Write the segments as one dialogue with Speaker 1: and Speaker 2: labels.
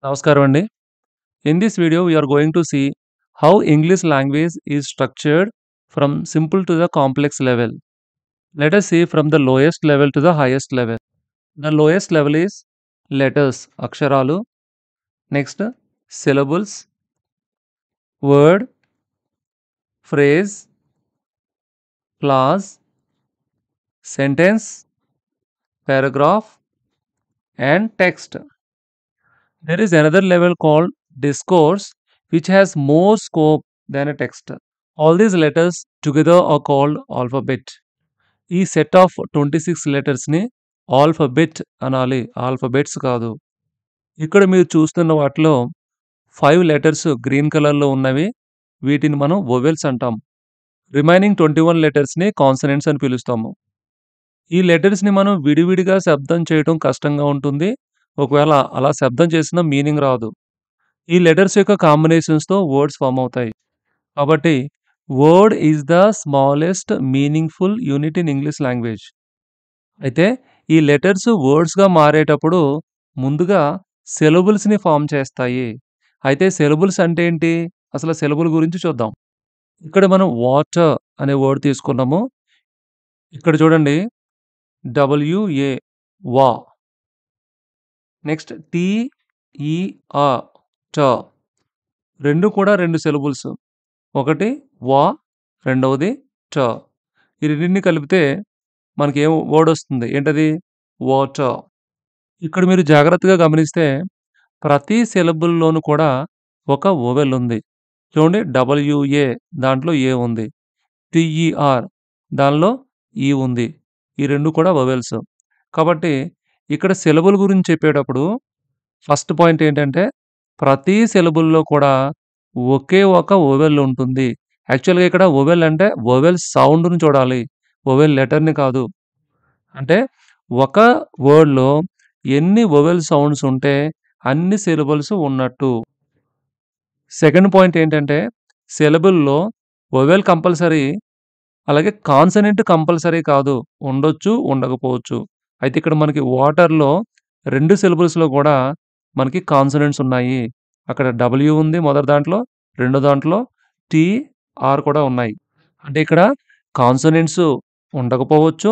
Speaker 1: నమస్కారం అండి. In this video, we are going to see how English language is structured from simple to the complex level. Let us see from the lowest level to the highest level. The lowest level is letters, aksharalu. Next, syllables, word, phrase, clause, sentence, paragraph, and text. There is another level called discourse, which has more scope than a text. All these letters together are called alphabet. ఈ set of 26 లెటర్స్‌ని alphabet అనాలి. Alphabets కాదు. ఇక్కడ మీరు చూస్తున్న వాటిలో 5 letters green కలర్‌లో ఉన్నవి. వీటిని మనం వొవెల్స్ అంటాం. రిమైనింగ్ 21 లెటర్స్‌ని కాన్సనెంట్స్ అని పిలుస్తాము. ఈ లెటర్స్‌ని మనం విడివిడిగా శబ్దం చేయటం కష్టంగా ఉంటుంది. ఒకవేళ అలా శబ్దం చేసినా మీనింగ్ రాదు. ఈ లెటర్స్ యొక్క కాంబినేషన్స్‌తో వర్డ్స్ ఫార్మ్ అవుతాయి. కాబట్టి word is the smallest meaningful unit in English language. అయితే ఈ లెటర్స్ వర్డ్స్‌గా మారేటప్పుడు ముందుగా సిలబుల్స్‌ని ఫార్మ్ చేస్తాయి. అయితే సిలబుల్స్ అంటే ఏంటి? అసలు సిలబుల్ గురించి చూద్దాం. ఇక్కడ మనం వాటర్ అనే వర్డ్ తీసుకున్నాము. ఇక్కడ చూడండి డబ్ల్యూఏ వా. నెక్స్ట్ టీఈఆర్ ట. 2 కూడా 2 సిలబుల్స్. ఒకటి వా, రెండవది ట. ఈ రెండిటిని కలిపితే మనకి ఏం వర్డ్ వస్తుంది? ఏంటది? వాటర్. ఇక్కడ మీరు జాగ్రత్తగా గమనిస్తే ప్రతి సిలబుల్‌లోనూ కూడా ఒక వొవెల్ ఉంది. చూడండి డబ్ల్యూఏ దాంట్లో ఏ ఉంది. టీఈఆర్ దానిలో ఈ ఉంది. ఈ 2 కూడా వొవెల్స్. కాబట్టి ఇక్కడ సిలబుల్ గురించి చెప్పేటప్పుడు ఫస్ట్ పాయింట్ ఏంటంటే ప్రతి సిలబుల్‌లో కూడా ఒకే ఒక వొవెల్ ఉంటుంది. యాక్చువల్‌గా ఇక్కడ వొవెల్ అంటే వొవెల్ సౌండ్‌ని చూడాలి. వొవెల్ లెటర్‌ని కాదు. అంటే ఒక వర్డ్‌లో ఎన్ని వొవెల్ సౌండ్స్ ఉంటే అన్ని సిలబుల్స్ ఉన్నట్టు. సెకండ్ పాయింట్ ఏంటంటే సిలబుల్‌లో వొవెల్ కంపల్సరీ, అలాగే కాన్సనెంట్ కంపల్సరీ కాదు. ఉండొచ్చు, ఉండకపోవచ్చు. అయితే ఇక్కడ మనకి వాటర్‌లో 2 సిలబుల్స్‌లో కూడా మనకి కాన్సనెంట్స్ ఉన్నాయి. అక్కడ డబ్ల్యూ ఉంది మొదటి దాంట్లో, రెండో దాంట్లో టీ, ఆర్ కూడా ఉన్నాయి. అంటే ఇక్కడ కాన్సనెంట్స్ ఉండకపోవచ్చు,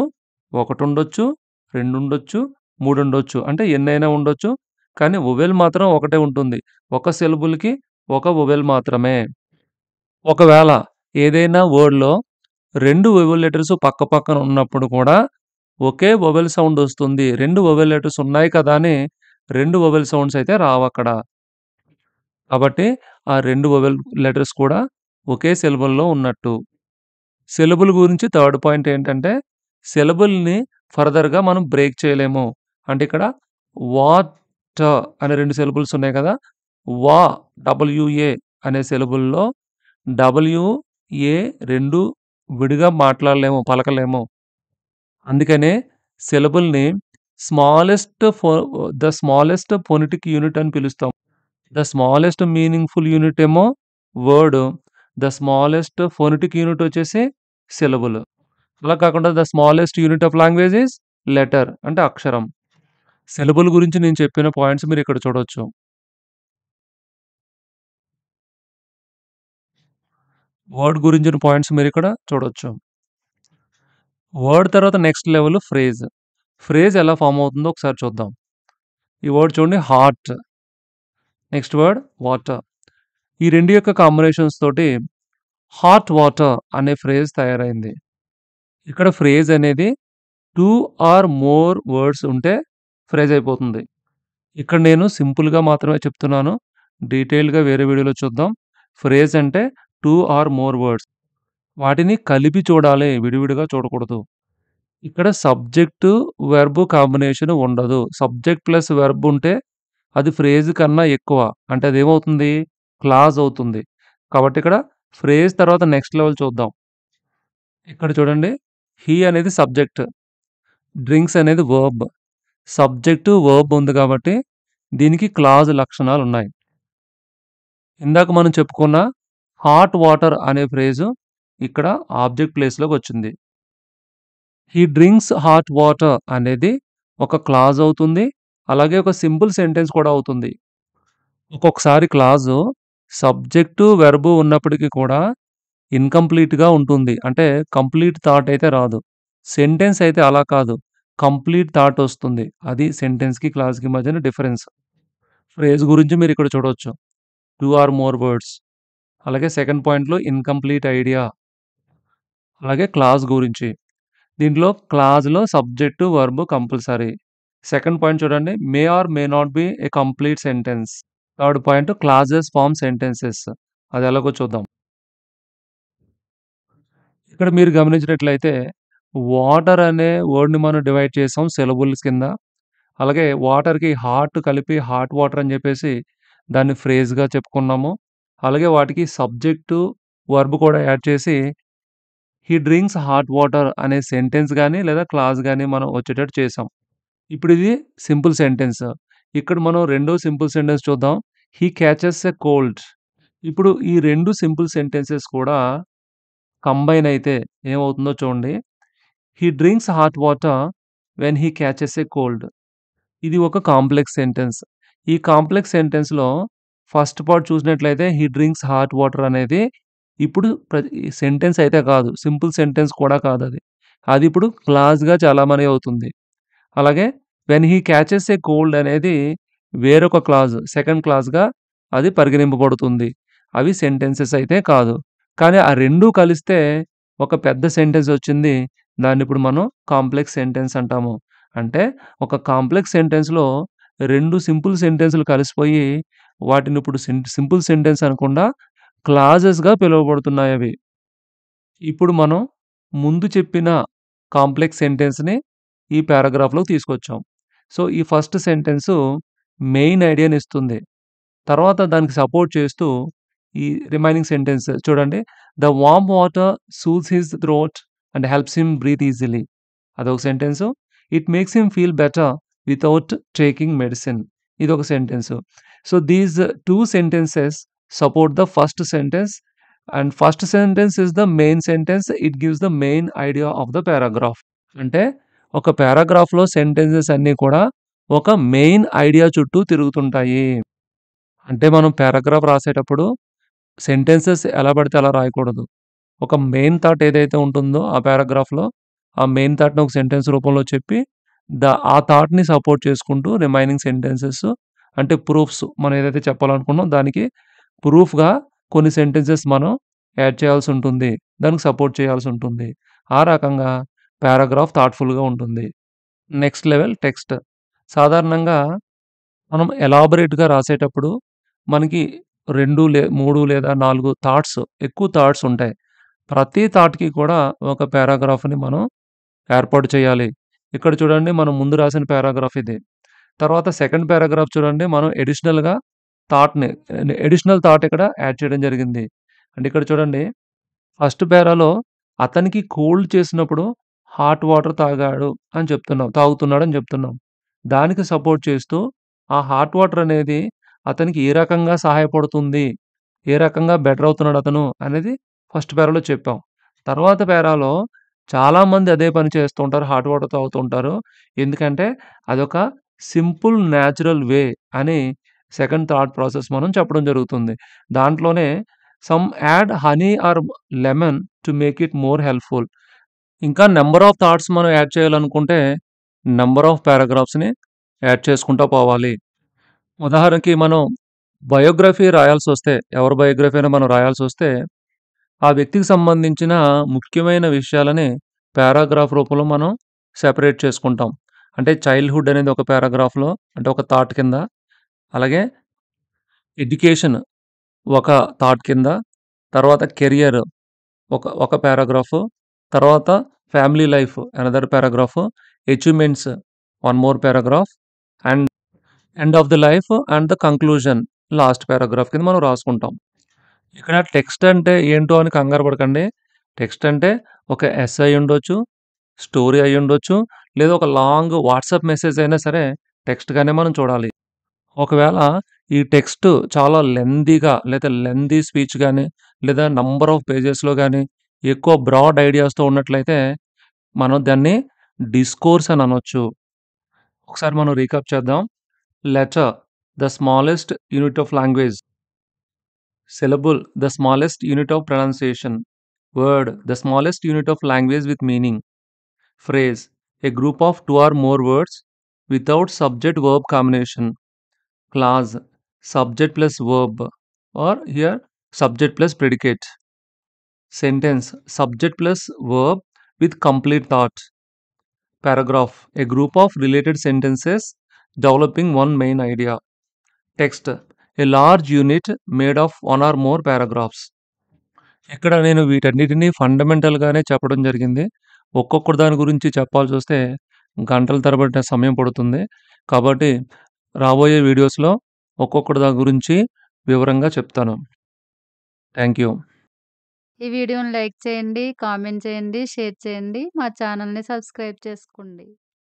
Speaker 1: 1 ఉండొచ్చు, 2 ఉండొచ్చు, 3 ఉండొచ్చు. అంటే ఎన్నైనా ఉండొచ్చు. కానీ వొవెల్ మాత్రం ఒకటే ఉంటుంది. ఒక సిలబుల్‌కి ఒక వొవెల్ మాత్రమే. ఒకవేళ ఏదైనా వర్డ్‌లో 2 వొవెల్ లెటర్స్ పక్కపక్కన ఉన్నప్పుడు కూడా ఒకే వొవెల్ సౌండ్ వస్తుంది. 2 వొవెల్ లెటర్స్ ఉన్నాయి కదా అని 2 వొవెల్ సౌండ్స్ అయితే రావక్కడ. కాబట్టి ఆ 2 వొవెల్ లెటర్స్ కూడా ఒకే సిలబుల్‌లో ఉన్నట్టు. సిలబుల్ గురించి థర్డ్ పాయింట్ ఏంటంటే సిలబుల్‌ని ఫర్దర్‌గా మనం బ్రేక్ చేయలేము. అంటే ఇక్కడ వాట్ అనే 2 సిలబుల్స్ ఉన్నాయి కదా! వా డబ్ల్యూఏ అనే సిలబుల్‌లో డబ్ల్యూఏ 2 విడిగా మాట్లాడలేము, పలకలేము. అందుకనే సిలబుల్‌ని ద స్మాలెస్ట్ ఫొనెటిక్ యూనిట్ అని పిలుస్తాం. ద స్మాలెస్ట్ మీనింగ్‌ఫుల్ యూనిట్ ఏమో word. The smallest phonetic unit వచ్చేసి సిలబుల్. అలా కాకుండా the smallest unit of language is letter అంటే అక్షరం. సిలబుల్ గురించి నేను చెప్పిన పాయింట్స్ మీరు ఇక్కడ చూడొచ్చు. వర్డ్ గురించిన పాయింట్స్ మీరు ఇక్కడ చూడొచ్చు. వర్డ్ తర్వాత నెక్స్ట్ లెవెల్ ఫ్రేజ్. ఫ్రేజ్ ఎలా ఫార్మ్ అవుతుందో ఒకసారి చూద్దాం. ఈ వర్డ్ చూడండి హార్ట్. Next word water. ఈ 2 యొక్క కాంబినేషన్స్ తోటి హాట్ వాటర్ అనే ఫ్రేజ్ తయారైంది. ఇక్కడ ఫ్రేజ్ అనేది 2 ఆర్ మోర్ వర్డ్స్ ఉంటే ఫ్రేజ్ అయిపోతుంది. ఇక్కడ నేను సింపుల్‌గా మాత్రమే చెప్తున్నాను. డీటెయిల్‌గా వేరే వీడియోలో చూద్దాం. ఫ్రేజ్ అంటే 2 ఆర్ మోర్ వర్డ్స్. వాటిని కలిపి చూడాలి. విడివిడిగా చూడకూడదు. ఇక్కడ సబ్జెక్ట్, వెర్బ్ కాంబినేషన్ ఉండదు. సబ్జెక్ట్ ప్లస్ వెర్బ్ ఉంటే అది ఫ్రేజ్ కన్నా ఎక్కువ. అంటే అదేమవుతుంది? క్లాజ్ అవుతుంది. కాబట్టి ఇక్కడ ఫ్రేజ్ తర్వాత నెక్స్ట్ లెవెల్ చూద్దాం. ఇక్కడ చూడండి హి అనేది సబ్జెక్ట్. డ్రింక్స్ అనేది వర్బ్. సబ్జెక్టు, వర్బ్ ఉంది కాబట్టి దీనికి క్లాజ్ లక్షణాలున్నాయి. ఇందాక మనం చెప్పుకున్న హాట్ వాటర్ అనే ఫ్రేజు ఇక్కడ ఆబ్జెక్ట్ ప్లేస్‌లోకి వచ్చింది. హి డ్రింక్స్ హాట్ వాటర్ అనేది ఒక క్లాజ్ అవుతుంది. అలాగే ఒక సింపుల్ సెంటెన్స్ కూడా అవుతుంది. ఒక్కొక్కసారి క్లాజు సబ్జెక్టు, వెర్బ్ ఉన్నప్పటికి కూడా ఇన్‌కంప్లీట్‌గా ఉంటుంది. అంటే కంప్లీట్ థాట్ అయితే రాదు. సెంటెన్స్ అయితే అలా కాదు. కంప్లీట్ థాట్ వస్తుంది. అది సెంటెన్స్‌కి, క్లాజ్‌కి మధ్యన డిఫరెన్స్. ఫ్రేజ్ గురించి మీరిక్కడ చూడొచ్చు. 2 ఆర్ మోర్ వర్డ్స్. అలాగే సెకండ్ పాయింట్‌లో ఇన్‌కంప్లీట్ ఐడియా. అలాగే క్లాజ్ గురించి. దీంట్లో క్లాజ్‌లో subject, verb compulsory. Second point చూడండి. May or may not be a complete sentence. Third point clauses form sentences. అది ఎలాగో చూద్దాం. ఇక్కడ మీరు గమనించినట్లయితే వాటర్ అనే వర్డ్‌ని మనం డివైడ్ చేసాం సిలబుల్స్ కింద. అలాగే వాటర్‌కి హాట్ కలిపి హాట్ వాటర్ అని చెప్పేసి దాన్ని ఫ్రేజ్‌గా చెప్పుకున్నాము. అలాగే వాటికి సబ్జెక్టు, వర్బ్ కూడా యాడ్ చేసి హి డ్రింక్స్ హాట్ వాటర్ అనే సెంటెన్స్ గాని లేదా క్లాజ్ గాని మనం వచ్చేటట్టు చేసాం. ఇప్పుడిది సింపుల్ సెంటెన్స్. ఇక్కడ మనం రెండో సింపుల్ సెంటెన్స్ చూద్దాం. హి క్యాచెస్ ఎ కోల్డ్. ఇప్పుడు ఈ 2 సింపుల్ సెంటెన్సెస్ కూడా కంబైన్ అయితే ఏమవుతుందో చూడండి. He drinks hot water when he catches a cold. ఇది ఒక కాంప్లెక్స్ సెంటెన్స్. ఈ కాంప్లెక్స్ సెంటెన్స్‌లో ఫస్ట్ పార్ట్ చూసినట్లయితే హి డ్రింక్స్ హాట్ వాటర్ అనేది ఇప్పుడు సెంటెన్స్ అయితే కాదు. సింపుల్ సెంటెన్స్ కూడా కాదది. అది ఇప్పుడు క్లాజ్‌గా చలామణి అవుతుంది. అలాగే when he catches a cold అనేది వేరొక క్లాజ్, సెకండ్ క్లాజ్‌గా అది పరిగణింపబడుతుంది. అవి సెంటెన్సెస్ అయితే కాదు. కానీ ఆ 2 కలిస్తే ఒక పెద్ద సెంటెన్స్ వచ్చింది. దాన్నిప్పుడు మనం కాంప్లెక్స్ సెంటెన్స్ అంటాము. అంటే ఒక కాంప్లెక్స్ సెంటెన్స్‌లో 2 సింపుల్ సెంటెన్స్‌లు కలిసిపోయి వాటినిప్పుడు సింపుల్ సెంటెన్స్ అనకుండా క్లాజెస్‌గా పిలువబడుతున్నాయవి. ఇప్పుడు మనం ముందు చెప్పిన కాంప్లెక్స్ సెంటెన్స్‌ని ఈ పారాగ్రాఫ్‌లోకి తీసుకొచ్చాం. సో, ఈ ఫస్ట్ సెంటెన్సు మెయిన్ ఐడియానిస్తుంది. తర్వాత దానికి సపోర్ట్ చేస్తూ ఈ రిమైనింగ్ సెంటెన్స్ చూడండి. The warm water soothes his throat and helps him breathe easily. అదొక sentence. It makes him feel better without taking medicine. ఇదొక sentence. So, these 2 sentences support the first sentence and first sentence is the main sentence. It gives the main idea of the paragraph. అంటే ఒక పారాగ్రాఫ్‌లో sentences అన్నీ కూడా ఒక main idea చుట్టూ తిరుగుతుంటాయి. అంటే మనం paragraph రాసేటప్పుడు సెంటెన్సెస్ ఎలా పడితే అలా రాయకూడదు. ఒక మెయిన్ థాట్ ఏదైతే ఉంటుందో ఆ పారాగ్రాఫ్‌లో, ఆ మెయిన్ థాట్‌ని ఒక సెంటెన్స్ రూపంలో చెప్పి, ఆ థాట్‌ని సపోర్ట్ చేసుకుంటూ రిమైనింగ్ సెంటెన్సెస్ అంటే ప్రూఫ్స్ మనం ఏదైతే చెప్పాలనుకున్నామో దానికి ప్రూఫ్‌గా కొన్ని సెంటెన్సెస్ మనం యాడ్ చేయాల్సుంటుంది. దానికి సపోర్ట్ చేయాల్సుంటుంది. ఆ రకంగా పారాగ్రాఫ్ థాట్‌ఫుల్‌గా ఉంటుంది. Next level text. సాధారణంగా మనం ఎలాబొరేట్‌గా రాసేటప్పుడు మనకి 3 లేదా 4 ఎక్కువ థాట్స్ ఉంటాయి. ప్రతి థాట్‌కి కూడా ఒక పారాగ్రాఫ్‌ని మనం ఏర్పాటు చేయాలి. ఇక్కడ చూడండి మనం ముందు రాసిన పారాగ్రాఫ్ ఇది. తర్వాత సెకండ్ పారాగ్రాఫ్ చూడండి మనం అడిషనల్ థాట్ ఇక్కడ యాడ్ చేయడం జరిగింది. అంటే ఇక్కడ చూడండి ఫస్ట్ పారాలో అతనికి కోల్డ్ చేసినప్పుడు హాట్ వాటర్ తాగుతున్నాడని చెప్తున్నాం. దానికి సపోర్ట్ చేస్తూ ఆ హాట్ వాటర్ అనేది అతనికి ఏ రకంగా సహాయపడుతుంది? ఏ రకంగా బెటర్ అవుతున్నాడు అతను అనేది ఫస్ట్ పారాలో చెప్పాం. తర్వాత పారాలో చాలామంది అదే పని చేస్తూ ఉంటారు. హాట్ వాటర్ తాగుతూ ఉంటారు. ఎందుకంటే అదొక సింపుల్ న్యాచురల్ వే అని సెకండ్ థాట్ ప్రాసెస్ మనం చెప్పడం జరుగుతుంది. దాంట్లోనే some add honey or lemon to make it more helpful. ఇంకా నంబర్ ఆఫ్ థాట్స్ మనం యాడ్ చేయాలనుకుంటే నంబర్ ఆఫ్ పారాగ్రాఫ్స్‌ని యాడ్ చేసుకుంటా పోవాలి. ఉదాహరణకి మనం బయోగ్రఫీ రాయాల్సొస్తే, ఎవరి బయోగ్రఫీ అయినా మనం రాయాల్సొస్తే, ఆ వ్యక్తికి సంబంధించిన ముఖ్యమైన విషయాలని పారాగ్రాఫ్ రూపంలో మనం సెపరేట్ చేసుకుంటాం. అంటే చైల్డ్‌హుడ్ అనేది ఒక పారాగ్రాఫ్‌లో అంటే ఒక థాట్ కింద, అలాగే ఎడ్యుకేషన్ ఒక థాట్ కింద, తర్వాత కెరియర్ ఒక పారాగ్రాఫు, తర్వాత family life another paragraph, achievements one more paragraph and end of the life and the conclusion last paragraph కింద మనం రాసుకుంటాం. ఇక్కడ టెక్స్ట్ అంటే ఏంటో అని కంగారు పడకండి. టెక్స్ట్ అంటే ఒక ఎస్సే అయ్యుండొచ్చు, స్టోరీ అయ్యుండొచ్చు, లేదా ఒక లాంగ్ వాట్సాప్ మెసేజ్ అయినా సరే టెక్స్ట్‌గానే మనం చూడాలి. ఒకవేళ ఈ టెక్స్ట్ చాలా లెంథీ స్పీచ్ గాని, లేదా నంబర్ ఆఫ్ పేజెస్‌లో గాని, ఎక్కువ బ్రాడ్ ఐడియాస్‌తో ఉన్నట్లయితే మనం దాన్ని డిస్కోర్స్ అని అనొచ్చు. ఒకసారి మనం రీక్యాప్ చేద్దాం. Letter the smallest unit of language. Syllable, the smallest unit of pronunciation. Word, the smallest unit of language with meaning. Phrase, a group of two or more words without subject verb combination. Clause, subject plus verb, or here subject plus predicate. Sentence, subject plus verb with complete thought. Paragraph, a group of related sentences developing one main idea. Text, a large unit made of one or more paragraphs. ఇక్కడ నేను వీటన్నిటిని ఫండమెంటల్‌గానే చెప్పడం జరిగింది. ఒక్కొక్క దాని గురించి చెప్పాల్సొస్తే గంటల తరబడిన సమయం పడుతుంది. కాబట్టి రాబోయే వీడియోస్‌లో ఒక్కొక్కటి దాని గురించి వివరంగా చెప్తాను. Thank you.
Speaker 2: ఈ వీడియోని లైక్ చేయండి, కామెంట్ చేయండి, షేర్ చేయండి. మా ఛానల్‌ని సబ్స్క్రైబ్ చేసుకోండి.